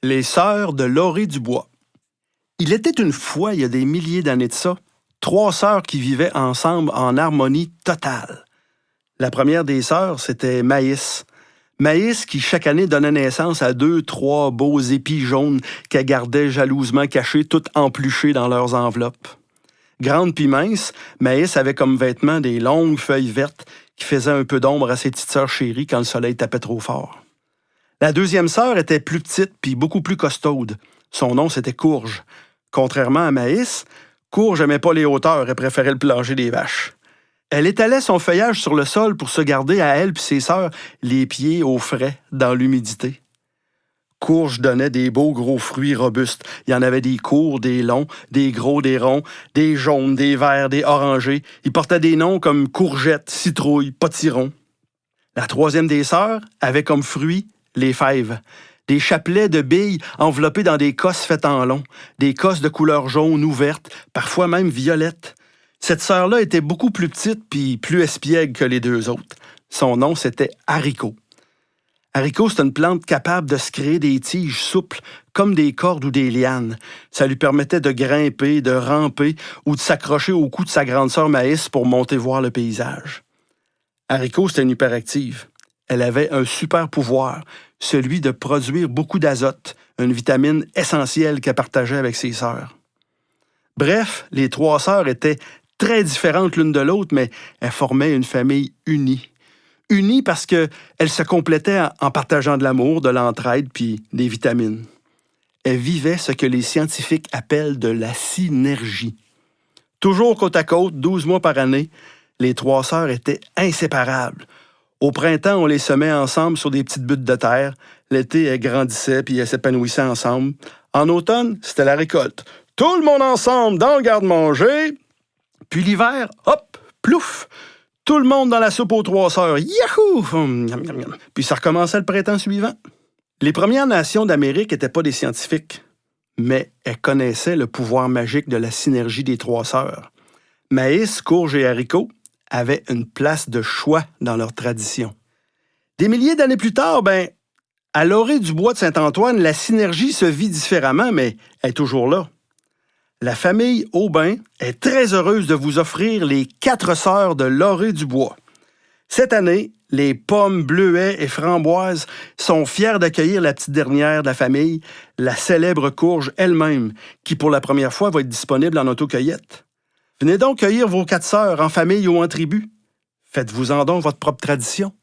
Les sœurs de Lorée-du-Bois. Il était une fois, il y a des milliers d'années de ça, 3 sœurs qui vivaient ensemble en harmonie totale. La première des sœurs, c'était Maïs. Maïs qui, chaque année, donnait naissance à 2-3 beaux épis jaunes qu'elle gardait jalousement cachés, toutes empluchées dans leurs enveloppes. Grande puis mince, Maïs avait comme vêtements des longues feuilles vertes qui faisaient un peu d'ombre à ses petites sœurs chéries quand le soleil tapait trop fort. La deuxième sœur était plus petite puis beaucoup plus costaude. Son nom, c'était Courge. Contrairement à Maïs, Courge n'aimait pas les hauteurs et préférait le plancher des vaches. Elle étalait son feuillage sur le sol pour se garder à elle puis ses sœurs les pieds au frais dans l'humidité. Courge donnait des beaux gros fruits robustes. Il y en avait des courts, des longs, des gros, des ronds, des jaunes, des verts, des orangés. Ils portaient des noms comme courgette, citrouille, potiron. La troisième des sœurs avait comme fruits les fèves. Des chapelets de billes enveloppés dans des cosses faites en long, des cosses de couleur jaune ou verte, parfois même violette. Cette sœur-là était beaucoup plus petite puis plus espiègle que les deux autres. Son nom, c'était Haricot. Haricot, c'est une plante capable de se créer des tiges souples, comme des cordes ou des lianes. Ça lui permettait de grimper, de ramper ou de s'accrocher au cou de sa grande sœur Maïs pour monter voir le paysage. Haricot, c'était une hyperactive. Elle avait un super pouvoir, celui de produire beaucoup d'azote, une vitamine essentielle qu'elle partageait avec ses sœurs. Bref, les 3 sœurs étaient très différentes l'une de l'autre, mais elles formaient une famille unie. Unie parce qu'elles se complétaient en partageant de l'amour, de l'entraide puis des vitamines. Elles vivaient ce que les scientifiques appellent de la synergie. Toujours côte à côte, 12 mois par année, les 3 sœurs étaient inséparables. Au printemps, on les semait ensemble sur des petites buttes de terre. L'été, elles grandissaient puis elles s'épanouissaient ensemble. En automne, c'était la récolte. Tout le monde ensemble dans le garde-manger. Puis l'hiver, hop, plouf! Tout le monde dans la soupe aux 3 sœurs. Yahoo! Puis ça recommençait le printemps suivant. Les Premières Nations d'Amérique n'étaient pas des scientifiques, mais elles connaissaient le pouvoir magique de la synergie des 3 sœurs. Maïs, Courge et Haricot avaient une place de choix dans leur tradition. Des milliers d'années plus tard, à Lorée-du-Bois de Saint-Antoine, la synergie se vit différemment, mais elle est toujours là. La famille Aubin est très heureuse de vous offrir les 4 sœurs de Lorée-du-Bois. Cette année, les pommes, bleuets et framboises sont fiers d'accueillir la petite dernière de la famille, la célèbre Courge elle-même, qui pour la première fois va être disponible en autocueillette. Venez donc cueillir vos 4 sœurs en famille ou en tribu. Faites-vous-en donc votre propre tradition.